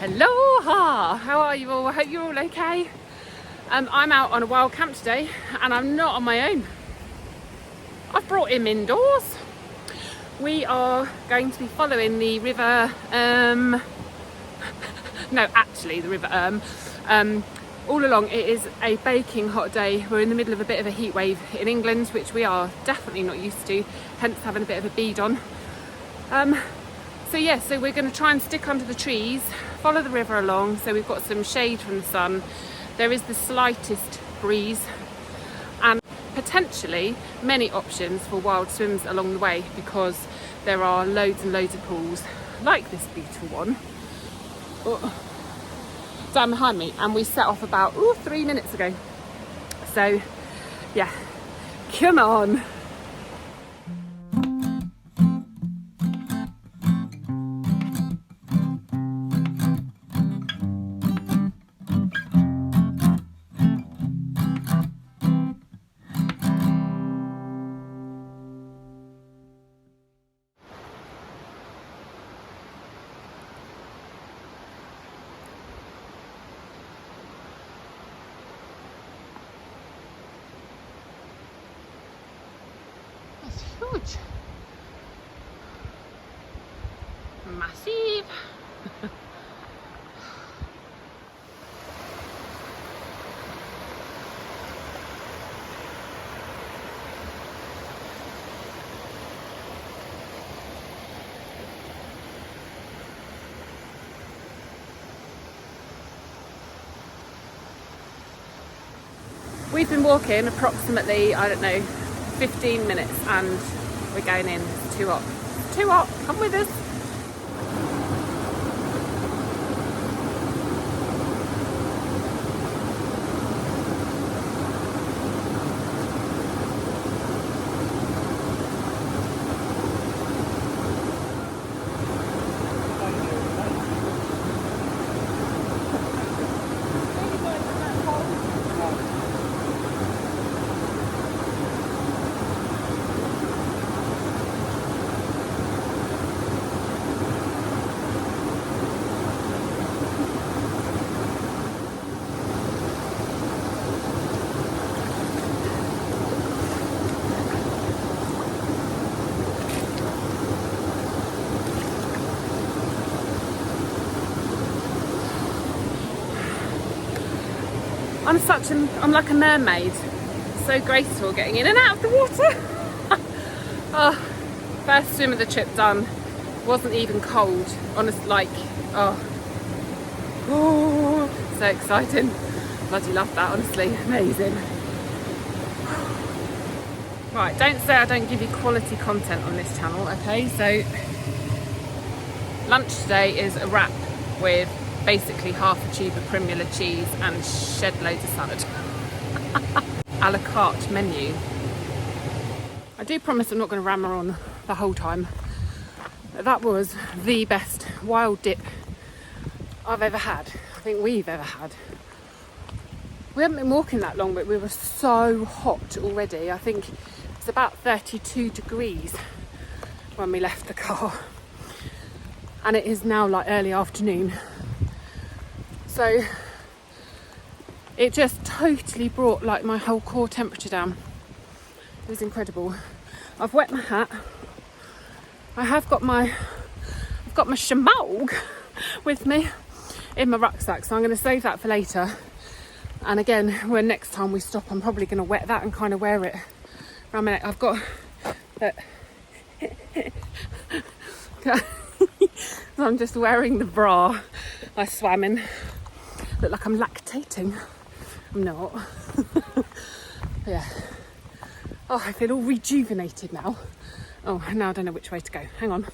Aloha! How are you all? I hope you're all okay. I'm out on a wild camp today and I'm not on my own. I've brought him indoors. We are going to be following the River Erme. No, actually the River Erme. All along it is a baking hot day. We're in the middle of a bit of a heat wave in England, which we are definitely not used to, hence having a bit of a bead on. So we're going to try and stick under the trees, follow the river along, so we've got some shade from the sun. There is the slightest breeze and potentially many options for wild swims along the way, because there are loads and loads of pools like this beautiful one down behind me, and we set off about 3 minutes ago. So yeah, come on. It's huge. Massive. We've been walking approximately, 15 minutes and we're going in. It's too hot. Too hot. Come with us. I'm like a mermaid, so graceful getting in and out of the water. First swim of the trip done. Wasn't even cold, honestly, so exciting. Bloody love that, honestly, amazing. Right, don't say I don't give you quality content on this channel, okay? So lunch today is a wrap with basically half a tube of Primula cheese and shed loads of salad. A la carte menu. I do promise I'm not going to rammer on the whole time. That was the best wild dip I've ever had. I think we've ever had. We haven't been walking that long, but we were so hot already. I think it's about 32 degrees when we left the car. And it is now like early afternoon. So it just totally brought like my whole core temperature down. It was incredible. I've wet my hat. I've got my shamaug with me in my rucksack, so I'm going to save that for later. And again, when next time we stop, I'm probably going to wet that and kind of wear it around my neck. I've got that. I'm just wearing the bra I swam in. Look like I'm lactating. I'm not. Yeah. Oh, I feel all rejuvenated now. Oh, now I don't know which way to go. Hang on.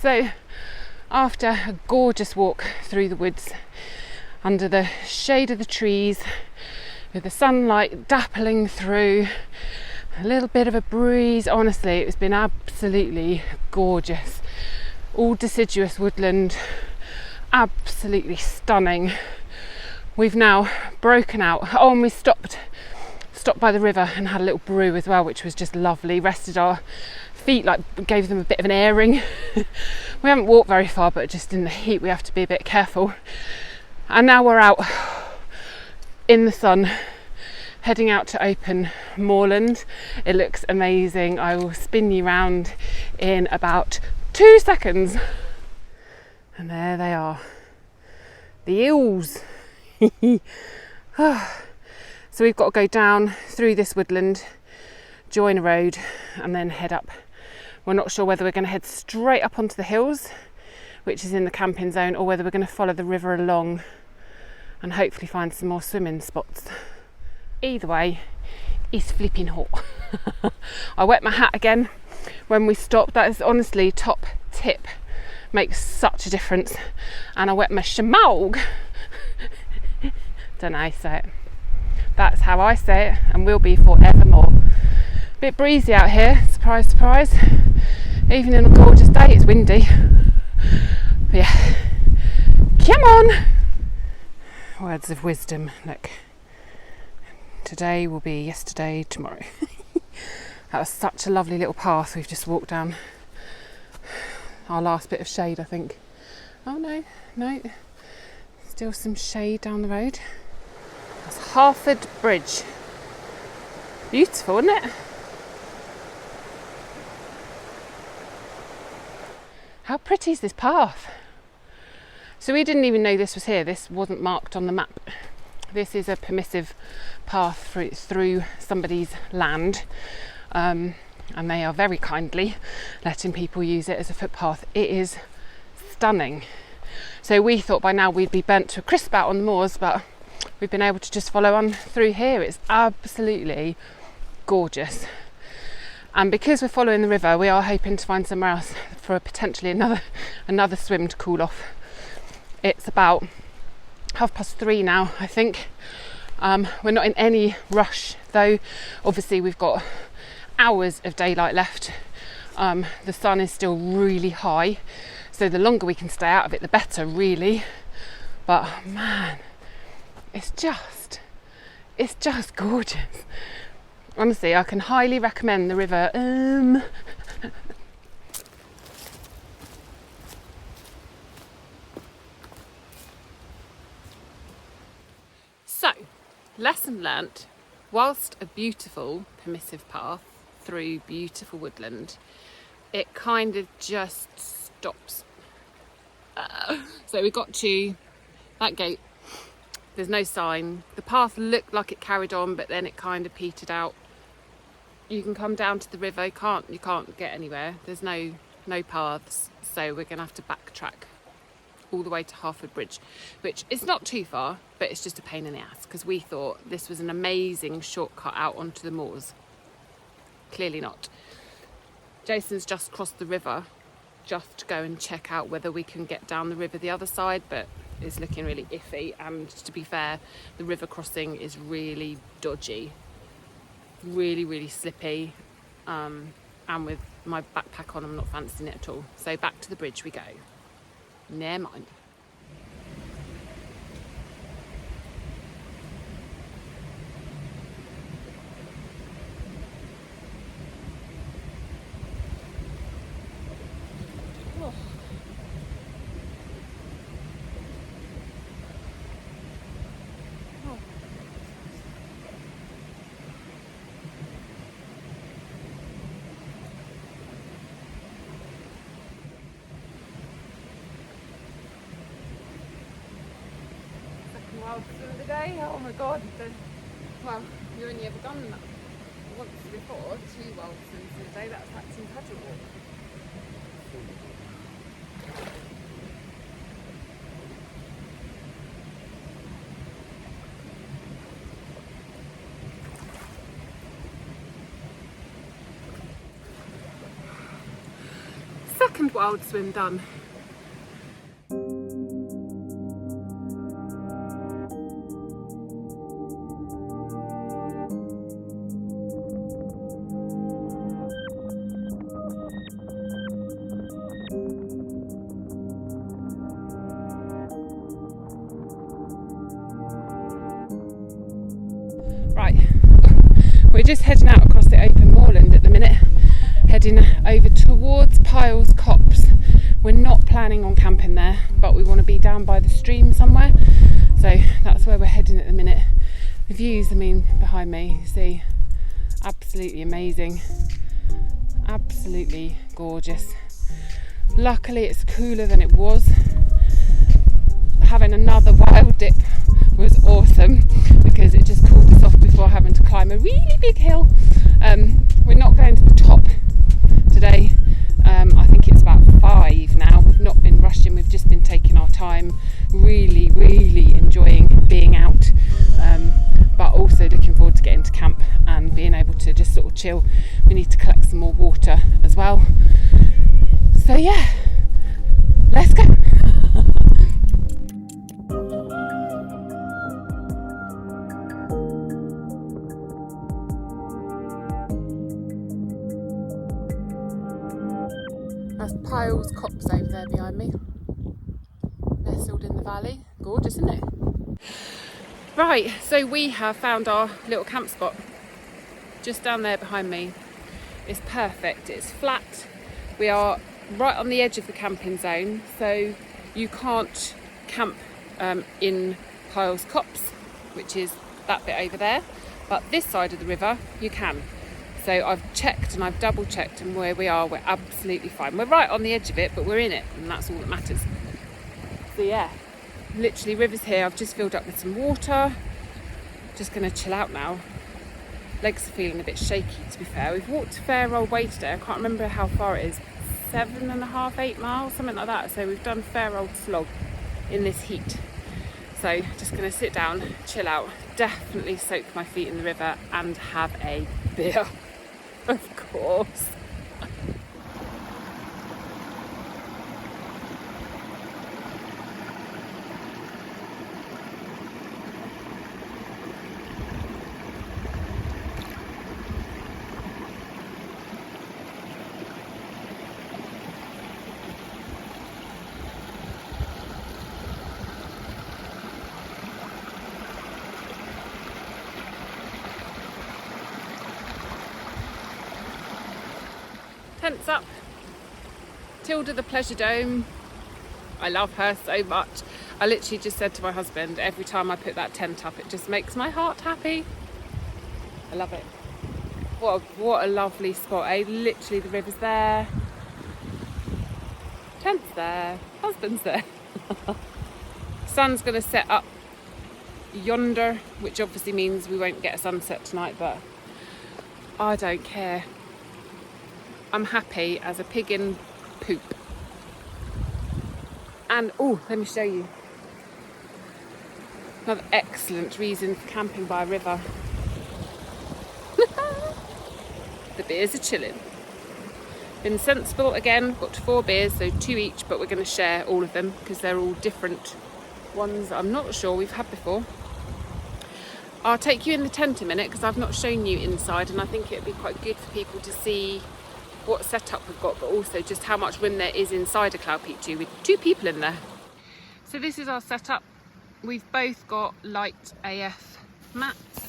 So after a gorgeous walk through the woods under the shade of the trees with the sunlight dappling through, a little bit of a breeze, honestly it's been absolutely gorgeous. All deciduous woodland, absolutely stunning. We've now broken out. Oh, and we stopped by the river and had a little brew as well, which was just lovely. Rested our feet, like gave them a bit of an airing. We haven't walked very far, but just in the heat we have to be a bit careful. And now we're out in the sun, heading out to open moorland. It looks amazing. I will spin you round in about 2 seconds. And there they are, the eels. So we've got to go down through this woodland, join a road and then head up. We're not sure whether we're going to head straight up onto the hills, which is in the camping zone, or whether we're going to follow the river along and hopefully find some more swimming spots. Either way, it's flipping hot. I wet my hat again when we stopped. That is honestly top tip. Makes such a difference. And I wet my shamaug. Don't know how you say it. That's how I say it, and will be forevermore. Bit breezy out here, surprise, surprise. Even in a gorgeous day, it's windy. But yeah, come on. Words of wisdom. Look, today will be yesterday tomorrow. That was such a lovely little path we've just walked down. Our last bit of shade, I think. Oh no, still some shade down the road. That's Ivybridge. Beautiful, isn't it? How pretty is this path? So we didn't even know this was here. This wasn't marked on the map. This is a permissive path through somebody's land. And they are very kindly letting people use it as a footpath. It is stunning. So we thought by now we'd be burnt to a crisp out on the moors, but we've been able to just follow on through here. It's absolutely gorgeous. And because we're following the river, we are hoping to find somewhere else for potentially another swim to cool off. It's about 3:30 now, I think. We're not in any rush though. Obviously we've got hours of daylight left. The sun is still really high, so the longer we can stay out of it the better really. But man, it's just gorgeous. Honestly, I can highly recommend the River Erme. So, lesson learnt. Whilst a beautiful permissive path through beautiful woodland, it kind of just stops. So we got to that gate. There's no sign. The path looked like it carried on, but then it kind of petered out. You can come down to the river. You can't get anywhere. There's no paths, so we're gonna have to backtrack all the way to Ivybridge, which is not too far, but it's just a pain in the ass because we thought this was an amazing shortcut out onto the moors. Clearly not. Jason's just crossed the river just to go and check out whether we can get down the river the other side, but it's looking really iffy, and to be fair, the river crossing is really dodgy, really slippy, and with my backpack on I'm not fancying it at all. So back to the bridge we go. Never mind. Oh. Oh. Wild swim of the day. Oh my god. Well, you've only ever done that once before, 2 wild swims in a day. That's Hampton Paddle Walk. second wild swim done. Right, we're just heading out across the open moorland at the minute, heading over towards Piles Copse. We're not planning on camping there, but we want to be down by the stream somewhere, so that's where we're heading at the minute. The views, I mean, behind me, you see, absolutely amazing, absolutely gorgeous. Luckily it's cooler than it was. Having another wild dip was awesome because it just cooled us off before having to climb a really big hill. We're not going to the top today. I think it's about 5 now. We've not been rushing, we've just been taking our time, really enjoying being out, but also looking forward to getting to camp and being able to just sort of chill. We need to collect some more water as well. So yeah, let's go. That's Piles Copse over there behind me, nestled in the valley. Gorgeous, isn't it? Right, so we have found our little camp spot just down there behind me. It's perfect, it's flat. We are right on the edge of the camping zone, so you can't camp in Piles Copse, which is that bit over there, but this side of the river you can. So I've checked and I've double checked, and where we are, we're absolutely fine. We're right on the edge of it, but we're in it, and that's all that matters. So yeah, literally river's here. I've just filled up with some water. Just going to chill out now. Legs are feeling a bit shaky, to be fair. We've walked a fair old way today. I can't remember how far it is. 7.5, 8 miles, something like that. So we've done a fair old slog in this heat. So just going to sit down, chill out, definitely soak my feet in the river and have a beer. Of course. Tents up. Tilda the Pleasure Dome. I love her so much. I literally just said to my husband, every time I put that tent up, it just makes my heart happy. I love it. What a lovely spot, eh? Literally the river's there. Tent's there. Husband's there. Sun's going to set up yonder, which obviously means we won't get a sunset tonight, but I don't care. I'm happy as a pig in poop. And oh, let me show you another excellent reason for camping by a river. The beers are chilling. Been sensible again, got 4 beers, so 2 each, but we're going to share all of them because they're all different ones that I'm not sure we've had before. I'll take you in the tent a minute because I've not shown you inside, and I think it'd be quite good for people to see what setup we've got, but also just how much room there is inside a Cloud Peak 2 with 2 people in there. So this is our setup. We've both got light AF mats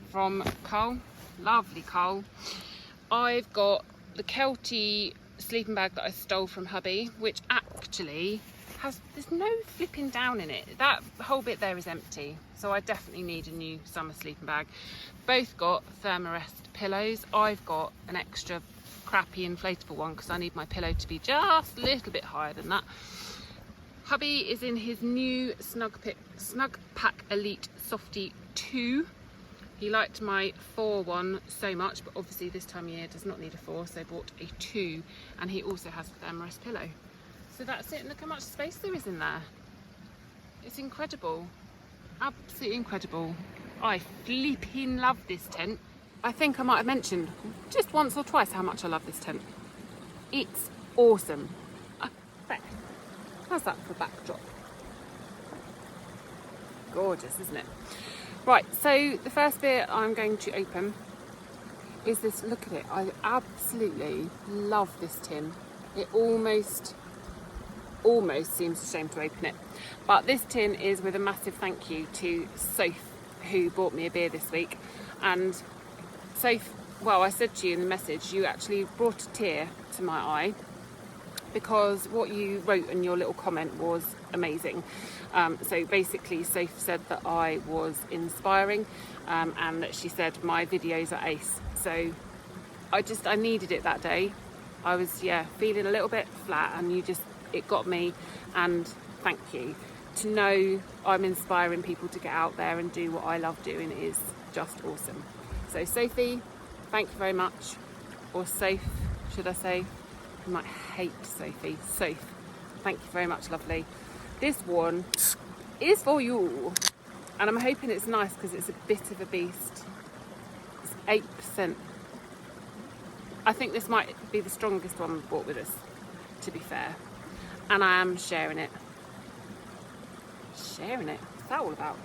from Cole, lovely Cole. I've got the Kelty sleeping bag that I stole from hubby, which actually there's no flipping down in it. That whole bit there is empty, so I definitely need a new summer sleeping bag. Both got Thermarest pillows. I've got an extra crappy inflatable one because I need my pillow to be just a little bit higher than that. Hubby is in his new Snug Pack Elite Softy 2. He liked my 4 one so much, but obviously this time of year does not need a 4, so bought a 2, and he also has a Thermarest pillow. So that's it, and look how much space there is in there. It's incredible, absolutely incredible. I flipping love this tent. I think I might have mentioned just once or twice how much I love this tent. It's awesome. There. How's that for backdrop? Gorgeous, isn't it? Right, so the first beer I'm going to open is this. Look at it. I absolutely love this tin. It almost seems a shame to open it. But this tin is with a massive thank you to Soph, who bought me a beer this week. And Soph, well, I said to you in the message, you actually brought a tear to my eye, because what you wrote in your little comment was amazing. So basically, Soph said that I was inspiring, and that she said my videos are ace. So I needed it that day. I was, feeling a little bit flat, and it got me. And thank you. To know I'm inspiring people to get out there and do what I love doing is just awesome. So Sophie, thank you very much. Or Soph, should I say? You might hate Sophie. Soph, thank you very much, lovely. This one is for you. And I'm hoping it's nice because it's a bit of a beast. It's 8%. I think this might be the strongest one we've bought with us, to be fair. And I am sharing it. Sharing it? What's that all about?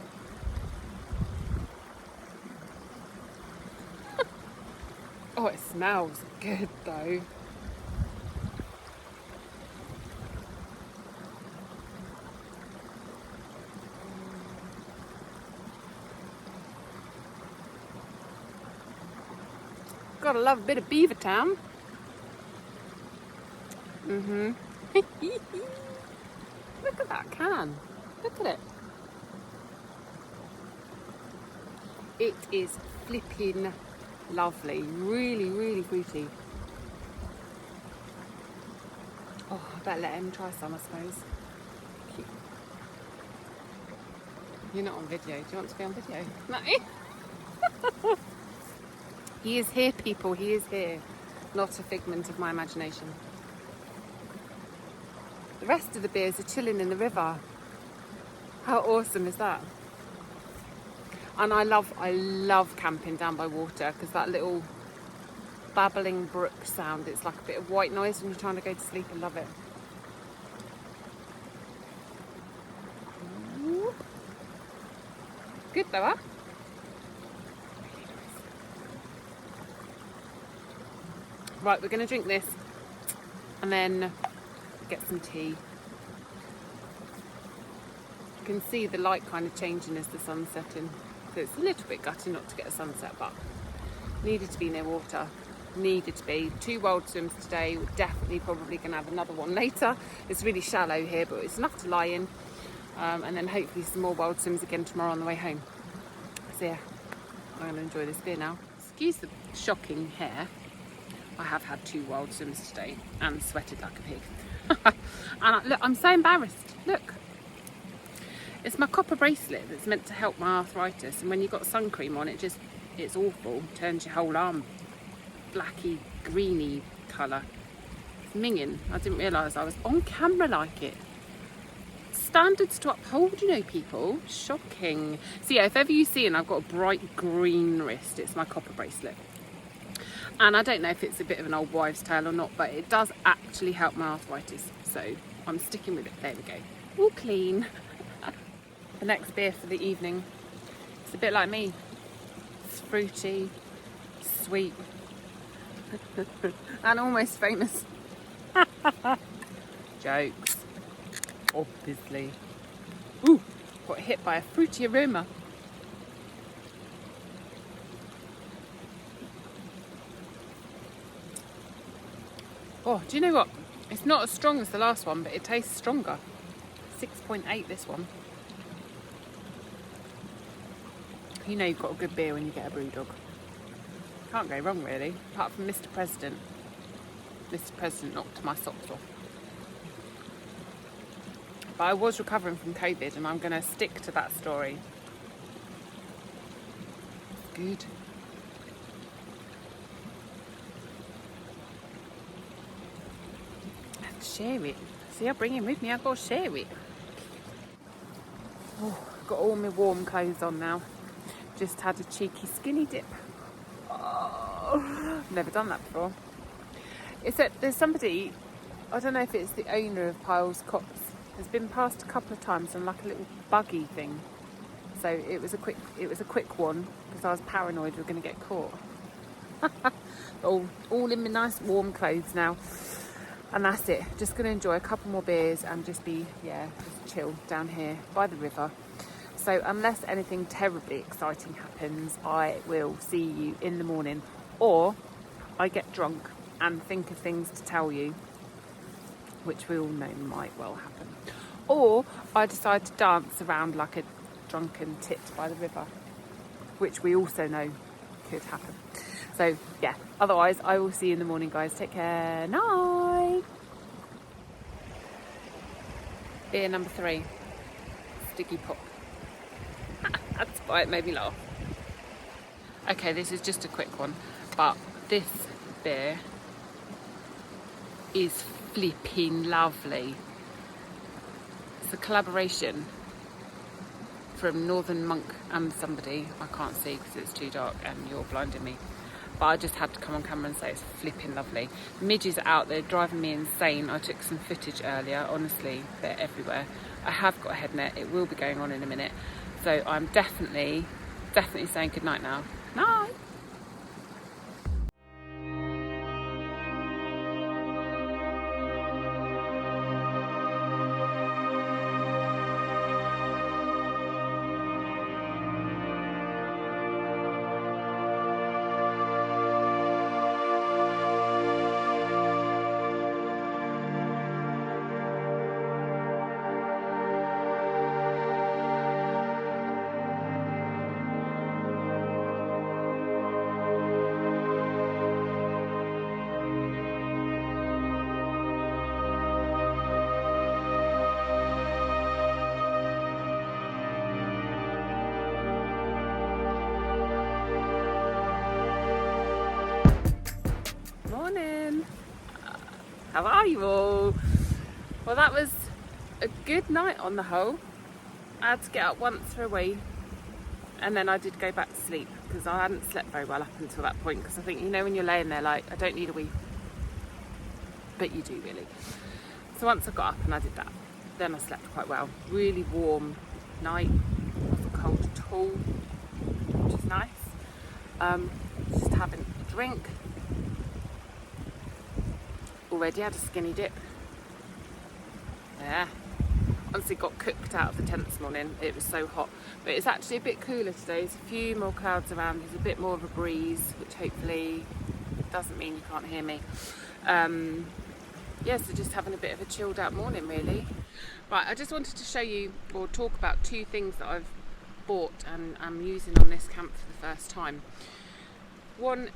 Oh, it smells good though. Gotta love a bit of Beavertown. Look at that can. Look at it. It is flipping lovely. Really, really fruity. Oh, I better let him try some, I suppose. Cute. You're not on video. Do you want to be on video? No. He is here, people. He is here. Not a figment of my imagination. The rest of the beers are chilling in the river. How awesome is that? And I love camping down by water, because that little babbling brook sound, it's like a bit of white noise when you're trying to go to sleep. I love it. Ooh. Good though, huh? Right, we're going to drink this and then get some tea. You can see the light kind of changing as the sun's setting. So it's a little bit gutty not to get a sunset, but needed to be near water. Needed to be. 2 wild swims today. We're definitely probably going to have another one later. It's really shallow here, but it's enough to lie in. And then hopefully some more wild swims again tomorrow on the way home. So yeah, I'm going to enjoy this beer now. Excuse the shocking hair. I have had 2 wild swims today and sweated like a pig. And look, I'm so embarrassed. Look. It's my copper bracelet that's meant to help my arthritis, and when you've got sun cream on, it's awful. It turns your whole arm blacky, greeny colour. It's minging. I didn't realise I was on camera like it. Standards to uphold, you know, people. Shocking. So yeah, if ever you see, and I've got a bright green wrist, it's my copper bracelet. And I don't know if it's a bit of an old wives' tale or not, but it does actually help my arthritis. So I'm sticking with it. There we go. All clean. The next beer for the evening. It's a bit like me. It's fruity, sweet, and almost famous. Jokes. Obviously. Ooh, got hit by a fruity aroma. Oh, do you know what? It's not as strong as the last one, but it tastes stronger. 6.8 this one. You know you've got a good beer when you get a brewdog. Can't go wrong really, apart from Mr. President. Mr. President knocked my socks off. But I was recovering from COVID, and I'm going to stick to that story. Good. Share it. See, I bring him with me, I've got to share it. Oh, I've got all my warm clothes on now. Just had a cheeky skinny dip. Oh, never done that before. There's somebody, I don't know if it's the owner of Piles Copse, has been past a couple of times on like a little buggy thing. So it was a quick one because I was paranoid we were going to get caught. all in my nice warm clothes now, and that's it. Just going to enjoy a couple more beers and just chill down here by the river. So unless anything terribly exciting happens, I will see you in the morning, or I get drunk and think of things to tell you, which we all know might well happen, or I decide to dance around like a drunken tit by the river, which we also know could happen. So yeah, otherwise I will see you in the morning, guys. Take care. Night. Beer number 3, Sticky Pop. That's why it made me laugh. Okay, this is just a quick one, but this beer is flipping lovely. It's a collaboration from Northern Monk and somebody. I can't see because it's too dark and you're blinding me. But I just had to come on camera and say it's flipping lovely. Midges are out there driving me insane. I took some footage earlier. Honestly, they're everywhere. I have got a head net. It will be going on in a minute. So I'm definitely saying good night now. Night. Morning. How are you all? Well, that was a good night on the whole. I had to get up once for a wee, and then I did go back to sleep because I hadn't slept very well up until that point, because I think, you know, when you're laying there like, I don't need a wee, but you do really. So once I got up and I did that, then I slept quite well. Really warm night, wasn't cold at all, which is nice. Just having a drink. Already had a skinny dip. Yeah. Honestly got cooked out of the tent this morning. It was so hot. But it's actually a bit cooler today. There's a few more clouds around. There's a bit more of a breeze, which hopefully doesn't mean you can't hear me. Yeah, so just having a bit of a chilled out morning really. Right, I just wanted to show you or talk about 2 things that I've bought and I'm using on this camp for the first time. One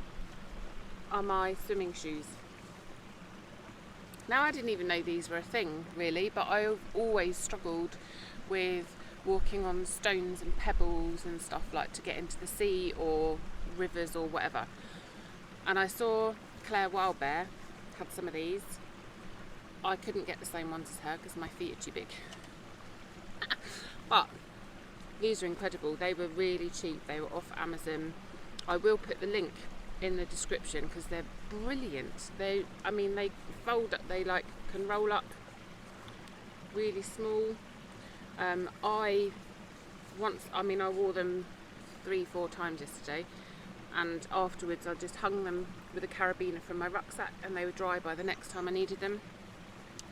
are my swimming shoes. Now, I didn't even know these were a thing really, but I've always struggled with walking on stones and pebbles and stuff, like to get into the sea or rivers or whatever. And I saw Claire Wildbear had some of these. I couldn't get the same ones as her because my feet are too big. But these are incredible. They were really cheap. They were off Amazon. I will put the link in the description because they're brilliant. They fold up, they like can roll up really small. I wore them 3-4 times yesterday, and afterwards I just hung them with a carabiner from my rucksack and they were dry by the next time I needed them.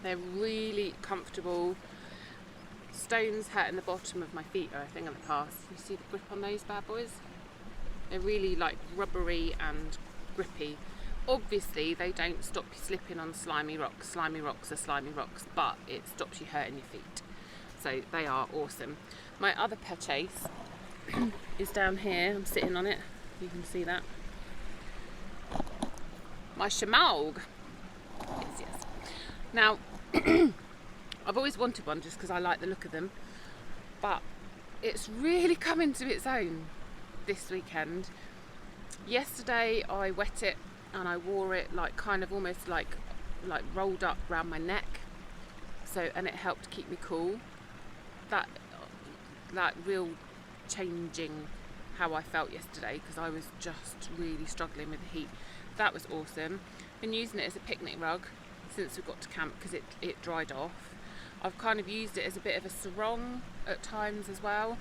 They're really comfortable. Stones hurting the bottom of my feet are a thing of the past. You see the grip on those bad boys? They're really like rubbery and grippy. Obviously they don't stop you slipping on slimy rocks. Slimy rocks are slimy rocks, but it stops you hurting your feet. So they are awesome. My other purchase is down here. I'm sitting on it. You can see that. My Shamaug. Yes. Now, I've always wanted one just because I like the look of them, but it's really come into its own this weekend. Yesterday I wet it and I wore it like kind of almost like rolled up around my neck, and it helped keep me cool. That real changing how I felt yesterday because I was just really struggling with the heat. That was awesome. been using it as a picnic rug since we got to camp because it dried off. I've kind of used it as a bit of a sarong at times as well.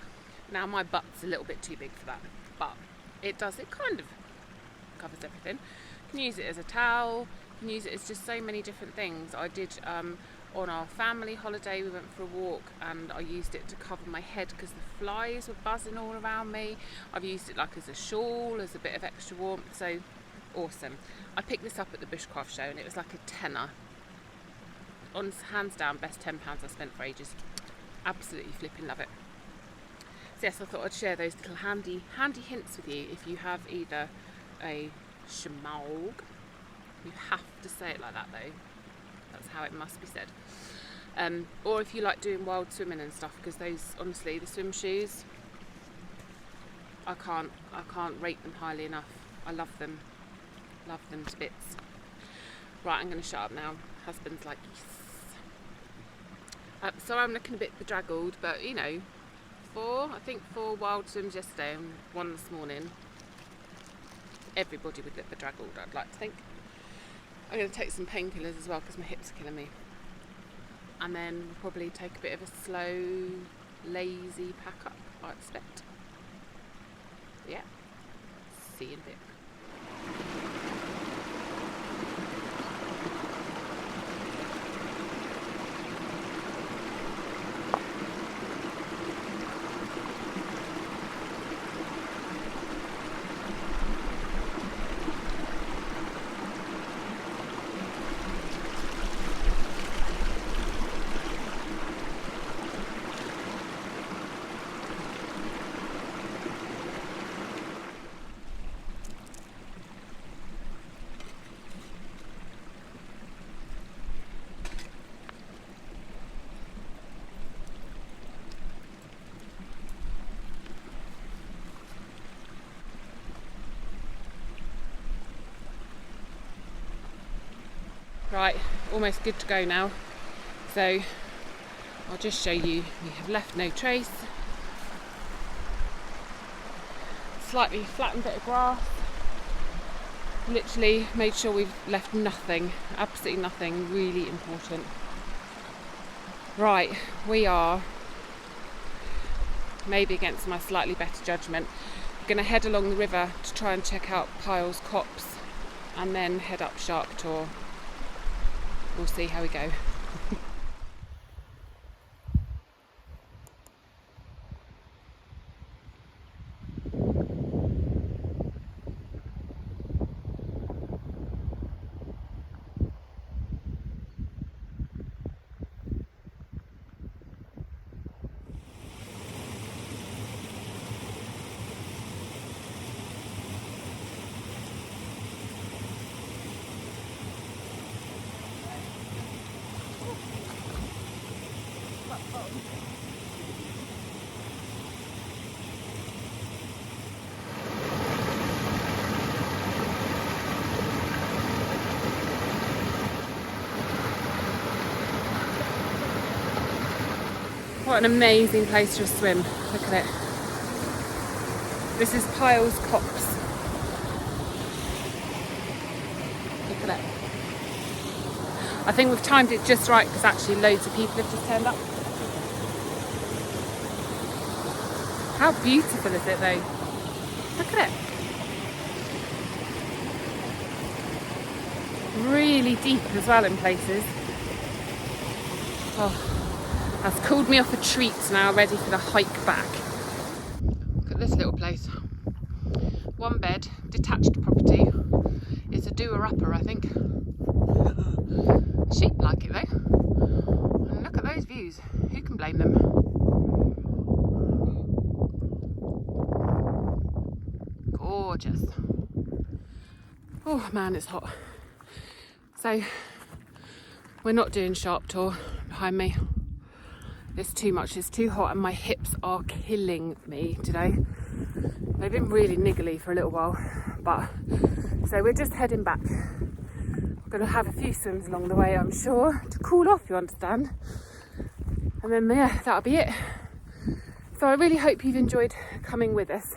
Now my butt's a little bit too big for that, but it kind of covers everything. You can use it as a towel, you can use it as just so many different things. I did on our family holiday, we went for a walk and I used it to cover my head because the flies were buzzing all around me. I've used it like as a shawl, as a bit of extra warmth, so awesome. I picked this up at the Bushcraft show and it was like a tenner. Hands down, best £10 I spent for ages. Absolutely flipping love it. So yes, I thought I'd share those little handy hints with you if you have either a shmaug. You have to say it like that though. That's how it must be said. Or if you like doing wild swimming and stuff, because those, honestly, the swim shoes, I can't rate them highly enough. I love them to bits. Right, I'm going to shut up now. Husband's like, yes. So I'm looking a bit bedraggled, but you know, I think 4 wild swims yesterday and 1 this morning. Everybody would look bedraggled, I'd like to think. I'm going to take some painkillers as well because my hips are killing me. And then we'll probably take a bit of a slow, lazy pack up, I expect. Yeah, see you in a bit. Right, almost good to go now. So I'll just show you, we have left no trace. Slightly flattened bit of grass. Literally made sure we've left nothing, absolutely nothing, really important. Right, we are, maybe against my slightly better judgment, going to head along the river to try and check out Piles Copse and then head up Sharp Tor. We'll see how we go. What an amazing place to swim. Look at it. This is Piles Copse. Look at it. I think we've timed it just right because actually loads of people have just turned up. How beautiful is it though? Look at it. Really deep as well in places. Oh. That's cooled me off a treat now, ready for the hike back. Look at this little place. 1 bed, detached property. It's a doer-upper, I think. Sheep like it though. And look at those views. Who can blame them? Gorgeous. Oh man, it's hot. So, we're not doing Sharp Tor behind me. It's too much, it's too hot and my hips are killing me today. They've been really niggly for a little while, but so we're just heading back. We're going to have a few swims along the way, I'm sure, to cool off, you understand. And then yeah, that'll be it. So I really hope you've enjoyed coming with us.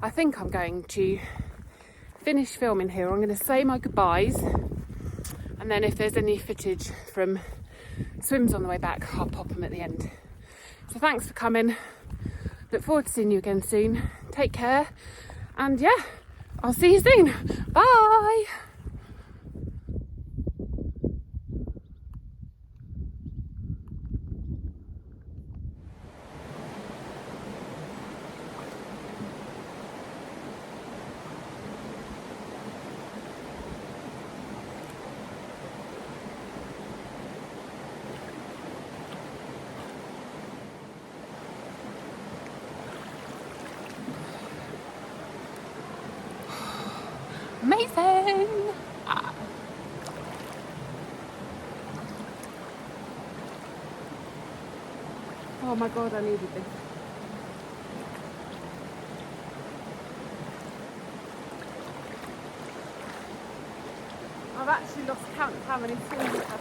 I think I'm going to finish filming here. I'm going to say my goodbyes, and then if there's any footage from swims on the way back, I'll pop them at the end. So thanks for coming. Look forward to seeing you again soon. Take care, and yeah, I'll see you soon. Bye. Amazing! Ah. Oh my god, I needed this. I've actually lost count of how many swims I've had.